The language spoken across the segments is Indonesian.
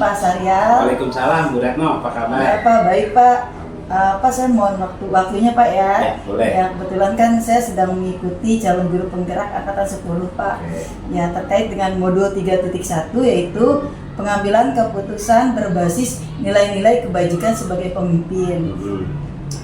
Pak Saryal. Waalaikumsalam Bu Retno, apa kabar? Ya, Pak, baik Pak. Pak, saya mohon waktunya Pak ya. Ya, boleh. Ya, kebetulan kan saya sedang mengikuti calon guru penggerak angkatan 10 Pak. Oke. Ya, terkait dengan modul 3.1 yaitu pengambilan keputusan berbasis nilai-nilai kebajikan sebagai pemimpin.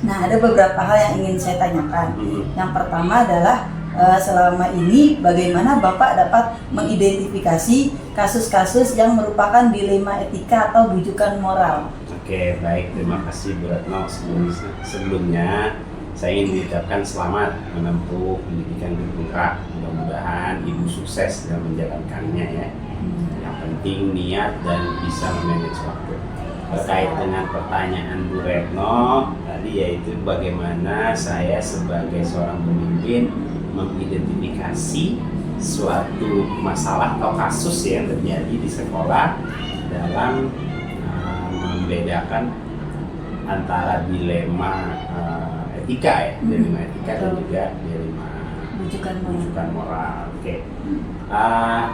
Nah, ada beberapa hal yang ingin saya tanyakan. Yang pertama adalah selama ini bagaimana Bapak dapat mengidentifikasi kasus-kasus yang merupakan dilema etika atau bujukan moral? Oke, baik, terima kasih Bu Retno. Sebelumnya saya ingin mengucapkan selamat menempuh pendidikan guru penggerak. Mudah-mudahan Ibu sukses dalam menjalankannya ya. Yang penting niat dan bisa memanage waktu. Terkait dengan pertanyaan Bu Retno tadi, yaitu bagaimana saya sebagai seorang pemimpin mengidentifikasi suatu masalah atau kasus yang terjadi di sekolah dalam membedakan antara dilema etika ya, dilema etika dan juga dilema bujukan moral. Oke.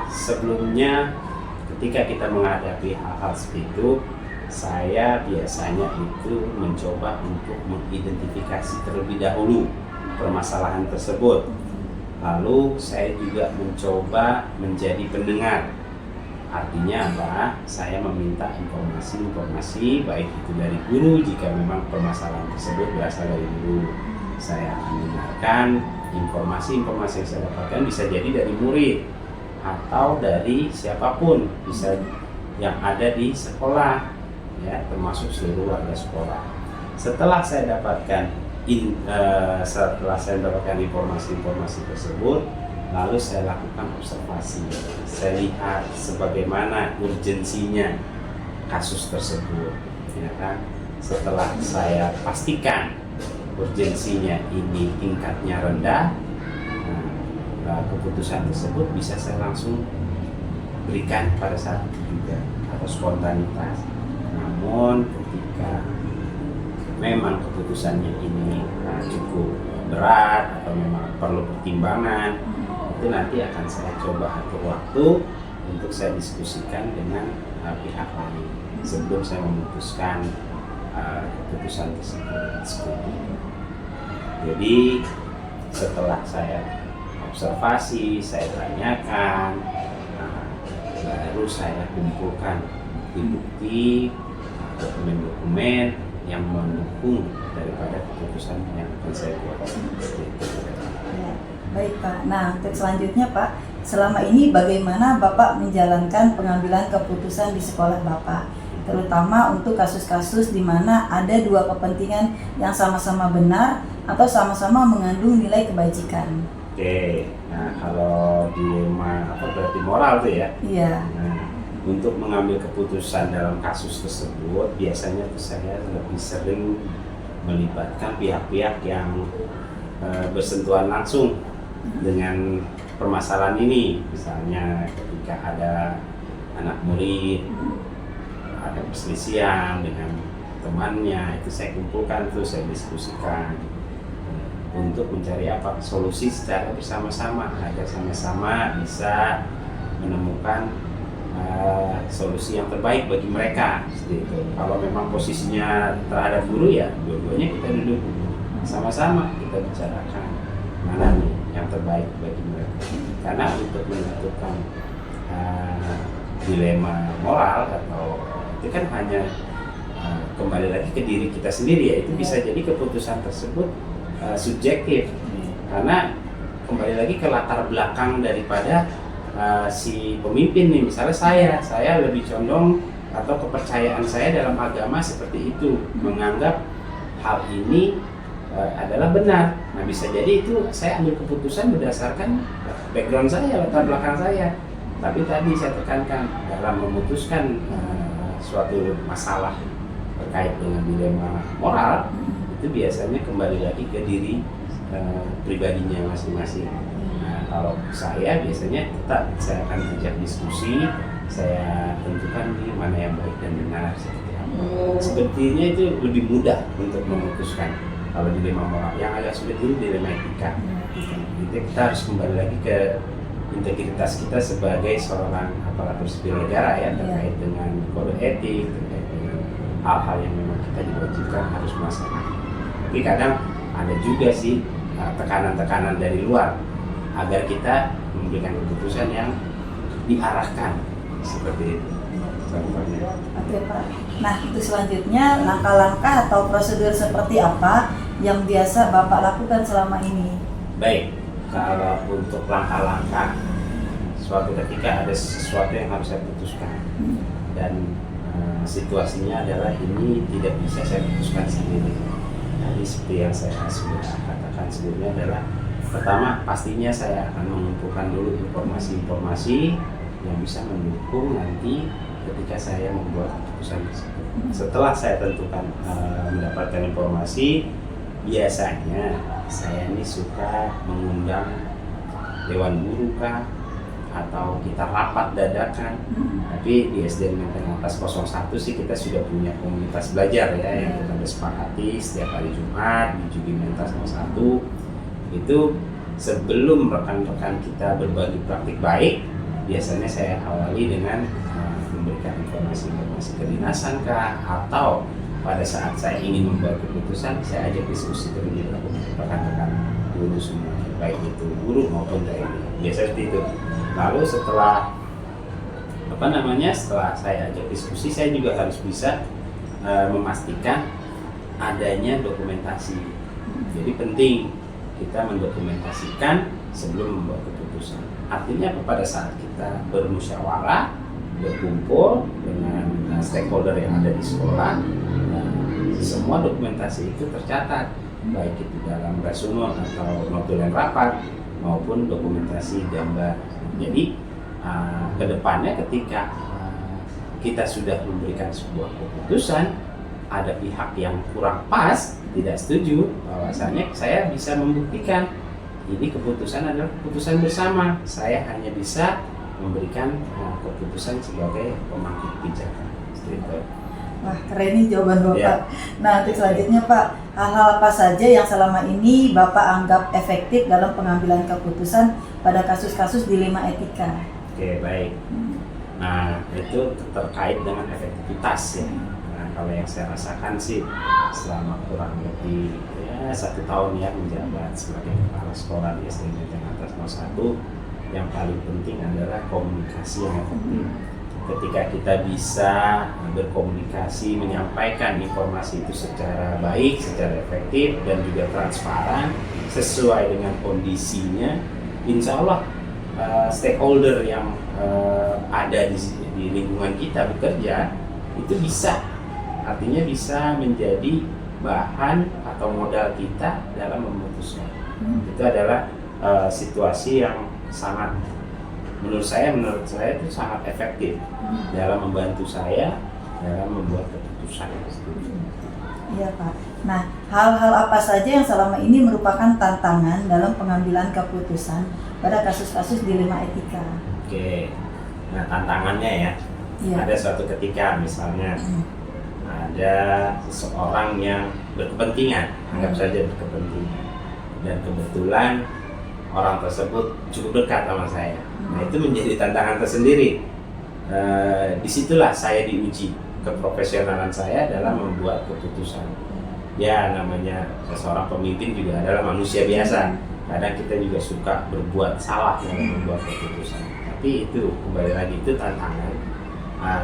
Sebelumnya ketika kita menghadapi hal-hal seperti itu, saya biasanya itu mencoba untuk mengidentifikasi terlebih dahulu permasalahan tersebut. Lalu saya juga mencoba menjadi pendengar. Artinya apa? Saya meminta informasi-informasi baik itu dari guru jika memang permasalahan tersebut berasal dari guru. Saya akan mendengarkan informasi-informasi yang saya dapatkan, bisa jadi dari murid atau dari siapapun, bisa yang ada di sekolah ya, termasuk seluruh warga sekolah. Setelah saya dapatkan informasi-informasi tersebut, lalu saya lakukan observasi. Saya lihat sebagaimana urgensinya kasus tersebut, ya kan? Setelah saya pastikan urgensinya ini tingkatnya rendah, keputusan tersebut bisa saya langsung berikan pada saat itu juga, atau spontanitas. Namun ketika memang keputusannya ini cukup berat atau memang perlu pertimbangan, itu nanti akan saya coba atur waktu untuk saya diskusikan dengan pihak lain sebelum saya memutuskan keputusan tersebut. Jadi setelah saya observasi, saya tanyakan, baru saya kumpulkan bukti-bukti, dokumen-dokumen yang mendukung daripada keputusan yang akan saya buat. Ya, baik Pak. Nah, untuk selanjutnya Pak, selama ini bagaimana Bapak menjalankan pengambilan keputusan di sekolah Bapak, terutama untuk kasus-kasus di mana ada dua kepentingan yang sama-sama benar atau sama-sama mengandung nilai kebajikan? Oke, nah kalau dilema apa berarti moral tuh ya? Iya. Nah, untuk mengambil keputusan dalam kasus tersebut, biasanya saya lebih sering melibatkan pihak-pihak yang bersentuhan langsung dengan permasalahan ini. Misalnya ketika ada anak murid, ada perselisihan dengan temannya, itu saya kumpulkan, tuh saya diskusikan untuk mencari apa solusi secara bersama-sama agar sama-sama bisa menemukan solusi yang terbaik bagi mereka. Kalau memang posisinya terhadap guru, ya dua-duanya kita duduk sama-sama, kita bicarakan mana nih yang terbaik bagi mereka. Karena untuk menyatukan dilema moral atau itu kan hanya kembali lagi ke diri kita sendiri ya. Itu bisa jadi keputusan tersebut subjektif, karena kembali lagi ke latar belakang daripada si pemimpin nih. Misalnya saya lebih condong atau kepercayaan saya dalam agama seperti itu, menganggap hal ini adalah benar. Nah, bisa jadi itu saya ambil keputusan berdasarkan background saya, latar belakang saya. Tapi tadi saya tekankan dalam memutuskan suatu masalah terkait dengan dilema moral, itu biasanya kembali lagi ke diri pribadinya masing-masing. Nah, kalau saya biasanya tetap saya akan ajak diskusi, saya tentukan nih mana yang baik dan benar seperti apa. Sepertinya itu lebih mudah untuk memutuskan. Kalau dilema moral, yang agak sulit dulu dilema etika. Jadi kita harus kembali lagi ke integritas kita sebagai seorang aparatur sipil negara ya, terkait dengan kode etik, terkait dengan hal-hal yang memang kita diwajibkan harus melaksanakan. Tapi kadang ada juga sih tekanan-tekanan dari luar agar kita memberikan keputusan yang diarahkan seperti itu. Contohnya. Oke Pak. Nah itu selanjutnya langkah-langkah atau prosedur seperti apa yang biasa Bapak lakukan selama ini? Baik, kalau untuk langkah-langkah, suatu ketika ada sesuatu yang harus saya putuskan dan situasinya adalah ini tidak bisa saya putuskan sendiri. Jadi seperti yang saya sudah katakan sebelumnya adalah pertama pastinya saya akan mengumpulkan dulu informasi-informasi yang bisa mendukung nanti ketika saya membuat keputusan tersebut. Setelah saya tentukan mendapatkan informasi, biasanya saya ini suka mengundang dewan guru kah, atau kita rapat dadakan. Tapi di SD Menteng Atas 01 sih kita sudah punya komunitas belajar ya yang kita sepakati setiap hari Jumat di Jugi Mentas 01. Itu sebelum rekan-rekan kita berbagi praktik baik, biasanya saya awali dengan memberikan informasi-informasi kedinasan kah, atau pada saat saya ingin membuat keputusan saya ajak diskusi terlebih dahulu rekan-rekan guru semua, baik itu guru maupun TNI. Biasanya seperti itu. Lalu setelah setelah saya ajak diskusi, saya juga harus bisa memastikan adanya dokumentasi. Jadi penting kita mendokumentasikan sebelum membuat keputusan. Artinya pada saat kita bermusyawarah, berkumpul dengan stakeholder yang ada di sekolah, semua dokumentasi itu tercatat, baik itu dalam resume atau notulen rapat maupun dokumentasi gambar. Jadi kedepannya ketika kita sudah memberikan sebuah keputusan, ada pihak yang kurang pas, tidak setuju, bahwasanya saya bisa membuktikan ini keputusan adalah keputusan bersama. Saya hanya bisa memberikan keputusan sebagai pemangku kebijakan. Seperti Wah keren nih jawaban Bapak. Ya. Nah untuk selanjutnya Pak, hal-hal apa saja yang selama ini Bapak anggap efektif dalam pengambilan keputusan pada kasus-kasus dilema etika? Oke, baik. Nah itu terkait dengan efektivitas ya. Nah kalau yang saya rasakan sih selama kurang lebih 1 tahun ya menjabat sebagai kepala sekolah di SD Menteng Atas 01, yang paling penting adalah komunikasi yang efektif. Ketika kita bisa berkomunikasi, menyampaikan informasi itu secara baik, secara efektif, dan juga transparan sesuai dengan kondisinya, insya Allah stakeholder yang ada di lingkungan kita bekerja itu bisa, artinya bisa menjadi bahan atau modal kita dalam memutuskan. Itu adalah situasi yang sangat menurut saya itu sangat efektif dalam membantu saya dalam membuat keputusan. Iya Pak. Nah, hal-hal apa saja yang selama ini merupakan tantangan dalam pengambilan keputusan pada kasus-kasus dilema etika? Oke, nah tantangannya ya, ada suatu ketika misalnya ada seseorang yang berkepentingan, anggap saja berkepentingan, dan kebetulan orang tersebut cukup dekat sama saya. Nah itu menjadi tantangan tersendiri. Disitulah saya diuji keprofesionalan saya dalam membuat keputusan. Ya namanya seorang pemimpin juga adalah manusia biasa. Kadang kita juga suka berbuat salah dalam membuat keputusan. Tapi itu kembali lagi itu tantangan.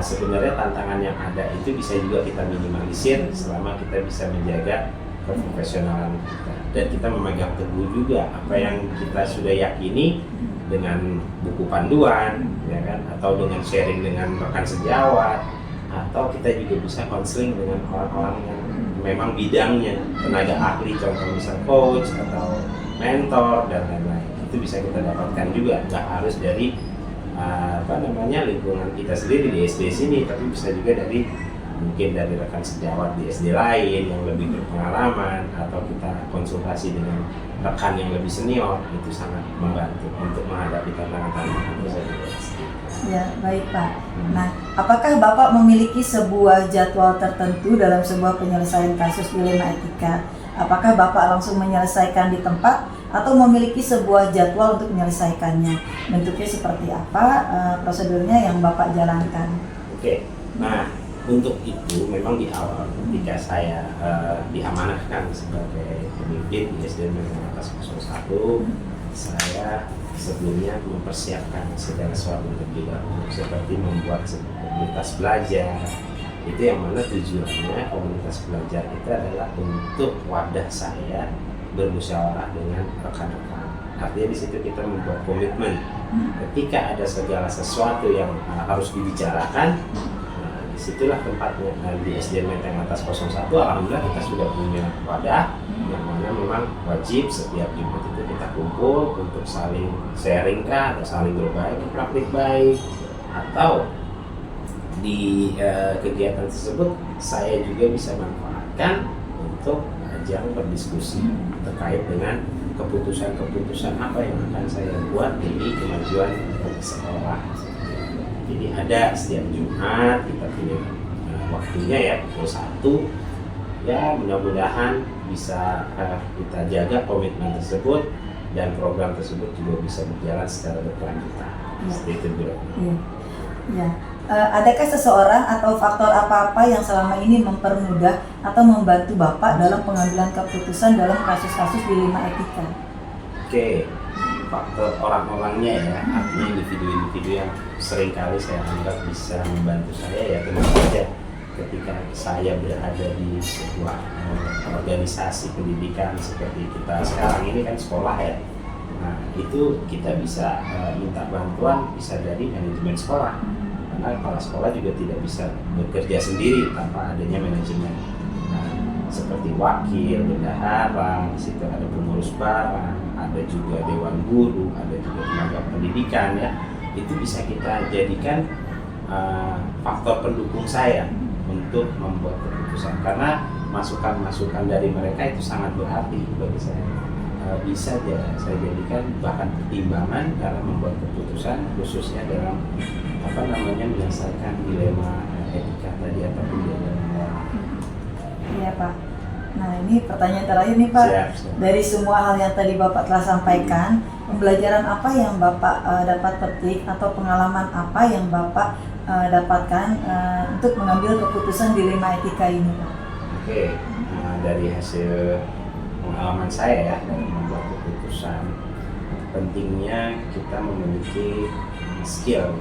Sebenarnya tantangan yang ada itu bisa juga kita minimalisir selama kita bisa menjaga keprofesionalan kita, dan kita memegang teguh juga apa yang kita sudah yakini dengan buku panduan, ya kan, atau dengan sharing dengan rekan sejawat, atau kita juga bisa konseling dengan orang-orang yang memang bidangnya, tenaga ahli, contoh misal coach atau mentor dan lain-lain. Itu bisa kita dapatkan juga, nggak harus dari lingkungan kita sendiri di SD sini, tapi bisa juga mungkin dari rekan sejawat di SD lain yang lebih berpengalaman, atau kita konsultasi dengan rekan yang lebih senior. Itu sangat membantu untuk menghadapi tantangan-tantangan tersebut. Ya, baik Pak. Nah, apakah Bapak memiliki sebuah jadwal tertentu dalam sebuah penyelesaian kasus dilema etika? Apakah Bapak langsung menyelesaikan di tempat atau memiliki sebuah jadwal untuk menyelesaikannya. Bentuknya seperti apa, prosedurnya yang Bapak jalankan. Oke, nah untuk itu memang di awal ketika saya diamanahkan sebagai pemimpin di SDN Menengah Atas 01, saya sebelumnya mempersiapkan segala sesuatu terlebih dahulu, seperti membuat sebuah komunitas belajar. Itu yang mana tujuannya komunitas belajar itu adalah untuk wadah saya bermusyawarah dengan rekan-rekan. Artinya di situ kita membuat komitmen ketika ada segala sesuatu yang harus dibicarakan, disitulah tempatnya. Di SDN Menteng Atas 01 alhamdulillah kita sudah punya wadah yang mana memang wajib setiap Jumat itu kita kumpul untuk saling sharing atau saling berbagi praktik baik, atau di kegiatan tersebut saya juga bisa manfaatkan untuk ajang berdiskusi terkait dengan keputusan-keputusan apa yang akan saya buat demi kemajuan sekolah. Jadi ada setiap Jumat kita punya waktunya ya pukul 1, ya mudah-mudahan bisa kita jaga komitmen tersebut dan program tersebut juga bisa berjalan secara berkelanjutan. Seperti itu Bu. Ya. Adakah seseorang atau faktor apa-apa yang selama ini mempermudah atau membantu Bapak dalam pengambilan keputusan dalam kasus-kasus dilema etika? Oke, faktor orang-orangnya ya, artinya individu-individu yang seringkali saya anggap bisa membantu saya, ya tentu saja ketika saya berada di sebuah organisasi pendidikan seperti kita sekarang ini kan sekolah ya. Nah itu kita bisa minta bantuan bisa dari manajemen sekolah, karena kepala sekolah juga tidak bisa bekerja sendiri tanpa adanya manajemen. Nah, seperti wakil, bendahara, di situ ada pengurus barang, ada juga dewan guru, ada juga tenaga pendidikan ya. Itu bisa kita jadikan faktor pendukung saya untuk membuat keputusan, karena masukan-masukan dari mereka itu sangat berarti bagi saya. Bisa saya jadikan bahan pertimbangan dalam membuat keputusan, khususnya dalam menyelesaikan dilema etika tadi ataupun dilema moral. Iya Pak. Nah ini pertanyaan terakhir nih Pak. Siap. Dari semua hal yang tadi Bapak telah sampaikan, pembelajaran apa yang Bapak dapat petik atau pengalaman apa yang Bapak dapatkan untuk mengambil keputusan dilema etika ini Pak? Oke, dari hasil pengalaman saya ya dalam membuat keputusan, pentingnya kita memiliki skill.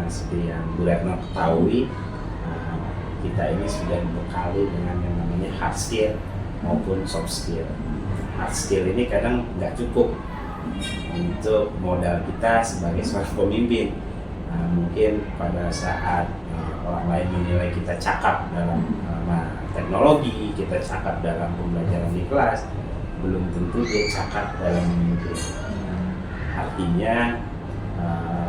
Seperti yang Bu Retno ketahui, kita ini sudah dibekali dengan yang namanya hard skill maupun soft skill. Hard skill ini kadang nggak cukup untuk modal kita sebagai seorang pemimpin. Mungkin pada saat orang lain menilai kita cakap dalam teknologi, kita cakap dalam pembelajaran di kelas, belum tentu dia cakap dalam memimpin. Artinya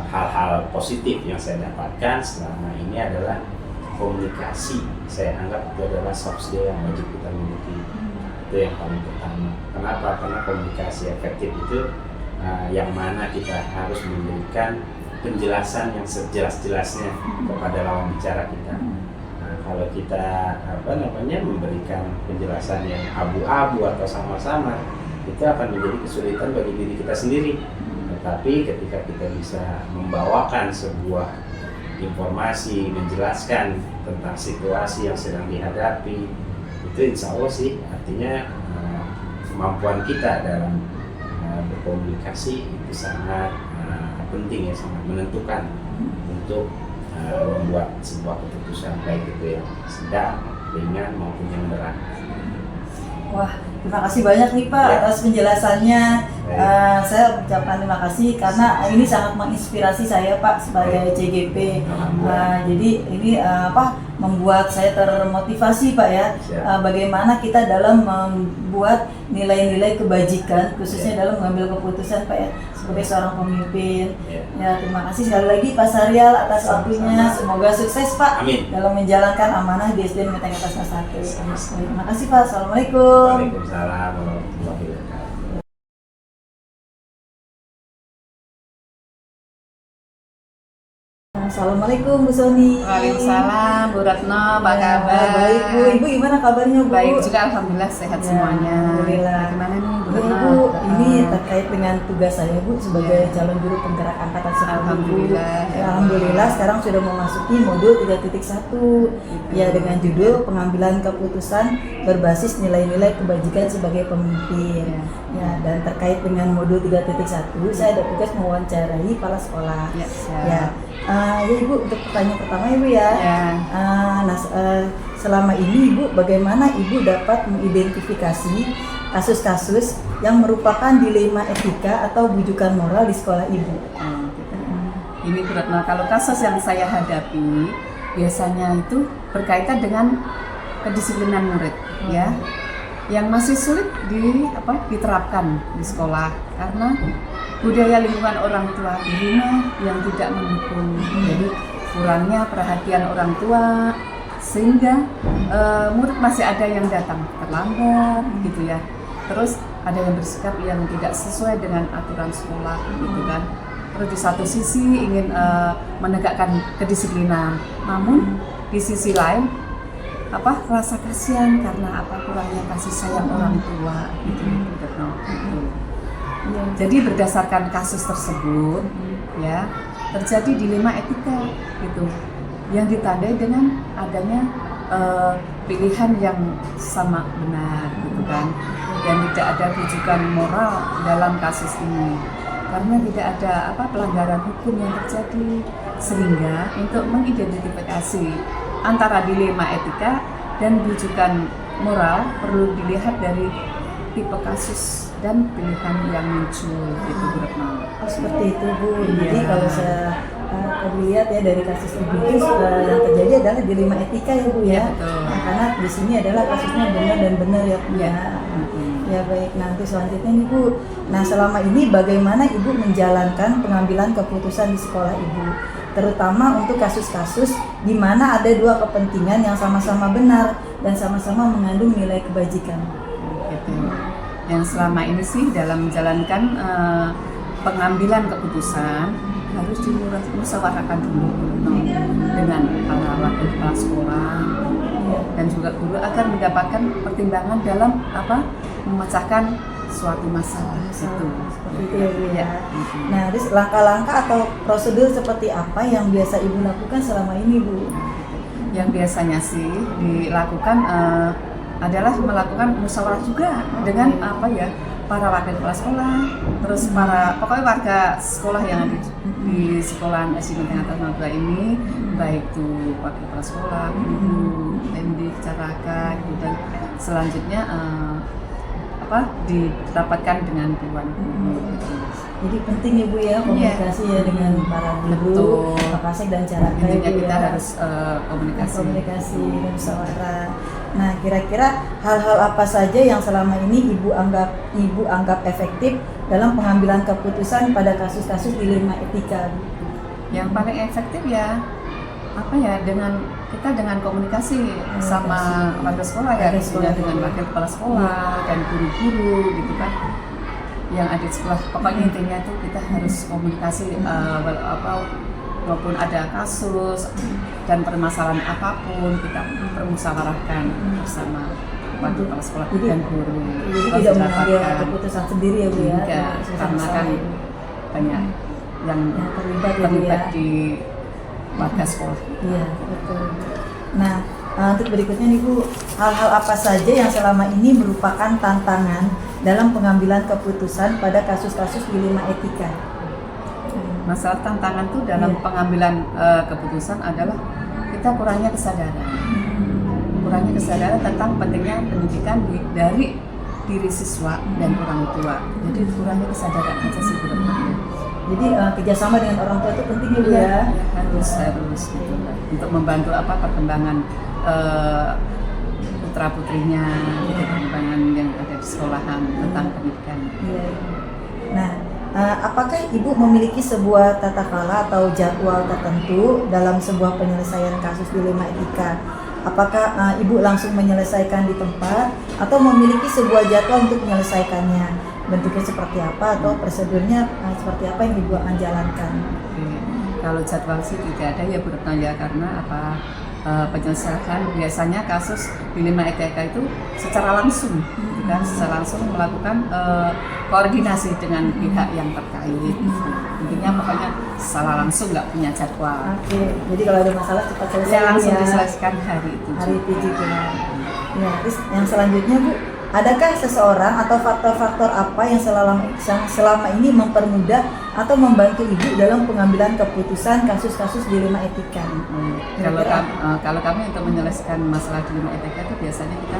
hal-hal positif yang saya dapatkan selama ini adalah komunikasi. Saya anggap itu adalah soft skill yang wajib kita miliki. Itu yang paling pertama. Kenapa? Karena komunikasi efektif itu yang mana kita harus memberikan penjelasan yang sejelas-jelasnya kepada lawan bicara kita. Kalau kita memberikan penjelasan yang abu-abu atau sama-sama, itu akan menjadi kesulitan bagi diri kita sendiri. Tetapi ketika kita bisa membawakan sebuah informasi, menjelaskan tentang situasi yang sedang dihadapi, itu insya Allah sih artinya kemampuan kita dalam berkomunikasi itu sangat penting ya, sangat menentukan untuk membuat sebuah keputusan, baik itu yang sedang, ringan maupun yang berat. Wah, terima kasih banyak nih Pak atas penjelasannya. Saya ucapkan terima kasih karena ini sangat menginspirasi saya Pak sebagai CGP. Jadi ini membuat saya termotivasi Pak ya. Bagaimana kita dalam membuat nilai-nilai kebajikan khususnya dalam mengambil keputusan Pak ya sebagai seorang pemimpin. Ya, terima kasih sekali lagi Pak Syahrial atas waktunya. Semoga sukses Pak. Amin. Dalam menjalankan amanah di SDN Menteng Atas 01. Terima kasih Pak. Assalamualaikum. Waalaikumsalam warahmatullahi wabarakatuh. Assalamualaikum Bu Soni. Waalaikumsalam, Bu Retno, apa Ya, kabar? baik Bu. Ibu gimana kabarnya Bu? Baik juga, alhamdulillah sehat Ya, semuanya. alhamdulillah. Gimana nih Bu Ya, Retno? Bu, ini terkait dengan tugas saya Bu sebagai calon juru penggerak angkatan 10 Bu. Alhamdulillah. Ya, alhamdulillah sekarang sudah memasuki modul 3.1 ya dengan judul pengambilan keputusan berbasis nilai-nilai kebajikan sebagai pemimpin. Ya, dan terkait dengan modul 3.1 saya ada tugas mewawancarai kepala sekolah. Ya, siap. Ya, ya Ibu, untuk pertanyaan pertama Ibu ya. Ya. Selama ini Ibu, bagaimana Ibu dapat mengidentifikasi kasus-kasus yang merupakan dilema etika atau bujukan moral di sekolah Ibu? Gitu. Ini Bu Retno, kalau kasus yang saya hadapi biasanya itu berkaitan dengan kedisiplinan murid, ya, yang masih sulit diterapkan di sekolah karena budaya lingkungan orang tua di rumah yang tidak mendukung. Jadi kurangnya perhatian orang tua sehingga murid masih ada yang datang terlambat gitu ya. Terus ada yang bersikap yang tidak sesuai dengan aturan sekolah gitu kan. Terus di satu sisi ingin menegakkan kedisiplinan, namun di sisi lain rasa kasihan karena kurangnya kasih sayang orang tua gitu. Jadi berdasarkan kasus tersebut ya terjadi dilema etika gitu yang ditandai dengan adanya pilihan yang sama benar gitu kan, dan tidak ada rujukan moral dalam kasus ini karena tidak ada pelanggaran hukum yang terjadi, sehingga untuk mengidentifikasi antara dilema etika dan rujukan moral perlu dilihat dari tipe kasus dan pilihan yang muncul gitu Bu Retno. Oh, seperti itu Bu. Iya. Jadi kalau saya lihat ya dari kasus Ibu itu yang terjadi adalah dilema etika ya Bu ya. Iya, betul. Nah, karena di sini adalah kasusnya benar dan benar ya Bu ya. Iya. Ya baik, nanti selanjutnya nih Bu. Nah, selama ini bagaimana Ibu menjalankan pengambilan keputusan di sekolah Ibu? Terutama untuk kasus-kasus di mana ada dua kepentingan yang sama-sama benar dan sama-sama mengandung nilai kebajikan. Gitu. Yang selama ini sih dalam menjalankan pengambilan keputusan harus dimusyawarahkan dulu dengan para wakil kepala sekolah dan juga guru agar mendapatkan pertimbangan dalam memecahkan suatu masalah itu. Seperti itu ya Bu ya. Nah, terus langkah-langkah atau prosedur seperti apa yang biasa Ibu lakukan selama ini Bu? Yang biasanya sih dilakukan adalah melakukan musyawarah juga dengan para wakil kepala sekolah, terus pokoknya warga sekolah yang ada di sekolah SD Menteng Atas Madura ini, baik itu wakil kepala sekolah, guru, MD, caraka, gitu, dan selanjutnya didapatkan dengan Dewan Guru. Jadi penting ya Bu ya komunikasi ya dengan para guru, Kapasek dan caraka. Intinya kita ya. harus komunikasi dan musyawarah. Nah, kira-kira hal-hal apa saja yang selama ini Ibu anggap efektif dalam pengambilan keputusan pada kasus-kasus dilema etika? Yang paling efektif ya dengan komunikasi sama warga sekolah ya, dengan wakil kepala sekolah dan guru-guru gitu kan yang ada di sekolah. Pokoknya intinya itu kita harus komunikasi walaupun ada kasus dan permasalahan apapun kita permusyawarahkan bersama wakil kepala sekolah dan guru. Jadi tidak mengambil keputusan sendiri ya Bu ya. Enggak, karena kan banyak yang terlibat di warga sekolah. Iya, betul. Nah, untuk berikutnya nih Bu, hal-hal apa saja yang selama ini merupakan tantangan dalam pengambilan keputusan pada kasus-kasus dilema etika? Masalah tantangan tuh dalam pengambilan keputusan adalah kita kurangnya kesadaran tentang pentingnya pendidikan dari diri siswa dan orang tua. Jadi kurangnya kesadaran aja sih Bu. Jadi kerjasama dengan orang tua itu penting ya Bu ya. Harus gitu, untuk membantu perkembangan putra putrinya, perkembangan yang ada di sekolahan tentang pendidikan. Iya. Nah, apakah Ibu memiliki sebuah tata krama atau jadwal tertentu dalam sebuah penyelesaian kasus dilema etika? Apakah Ibu langsung menyelesaikan di tempat atau memiliki sebuah jadwal untuk menyelesaikannya? Bentuknya seperti apa atau prosedurnya seperti apa yang Ibu akan jalankan? Kalau jadwal sih tidak ada ya Bu Retno ya, karena apa, penyelesaian biasanya kasus di 5 ETK itu secara langsung, gitu kan, secara langsung melakukan koordinasi dengan pihak yang terkait. Intinya pokoknya secara langsung, nggak punya jadwal. Oke, jadi kalau ada masalah cepat selesai Ya langsung ya. diselesaikan hari itu. Hari itu juga. Ya, terus yang selanjutnya Bu, adakah seseorang atau faktor-faktor apa yang selama ini mempermudah atau membantu Ibu dalam pengambilan keputusan kasus-kasus di 5 etika? Kalau kami untuk menyelesaikan masalah di 5 ETK itu biasanya kita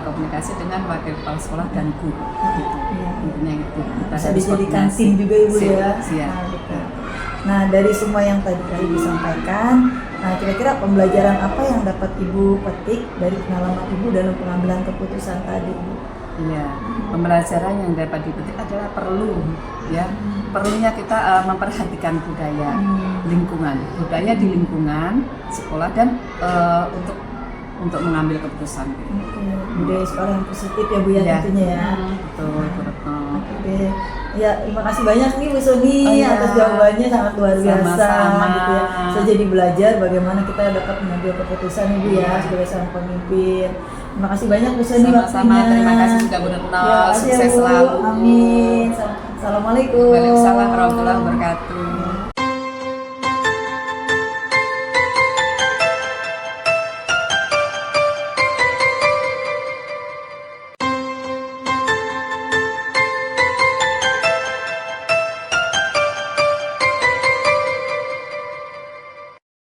komunikasi dengan wakil kepala sekolah dan guru. Gitu. Iya. Intinya itu. Kita Bisa harus dijadikan koordinasi. tim juga Ibu ya. Siap. Nah, betul. Nah, dari semua yang tadi disampaikan, nah kira-kira pembelajaran apa yang dapat Ibu petik dari pengalaman Ibu dalam pengambilan keputusan tadi, Bu? Iya, pembelajaran yang dapat dipetik adalah perlunya kita memperhatikan budaya lingkungan, budaya di lingkungan sekolah dan untuk mengambil keputusan. Oke, budaya sekolah yang positif ya Bu ya, Iya. tentunya ya. Betul, Bu Retno. Oke, ya terima kasih banyak nih Bu Soni Oh, iya. atas jawabannya sangat luar biasa Sama-sama. gitu ya. Saya jadi belajar bagaimana kita dapat mengambil keputusan Ibu ya Iya. sebagai seorang pemimpin. Terima kasih banyak Bu Soni Sama-sama, waktunya. terima kasih juga Bu Retno. Ya, makasih ya, Sukses Bu. selalu. Amin. Assalamualaikum. Waalaikumsalam warahmatullahi wabarakatuh.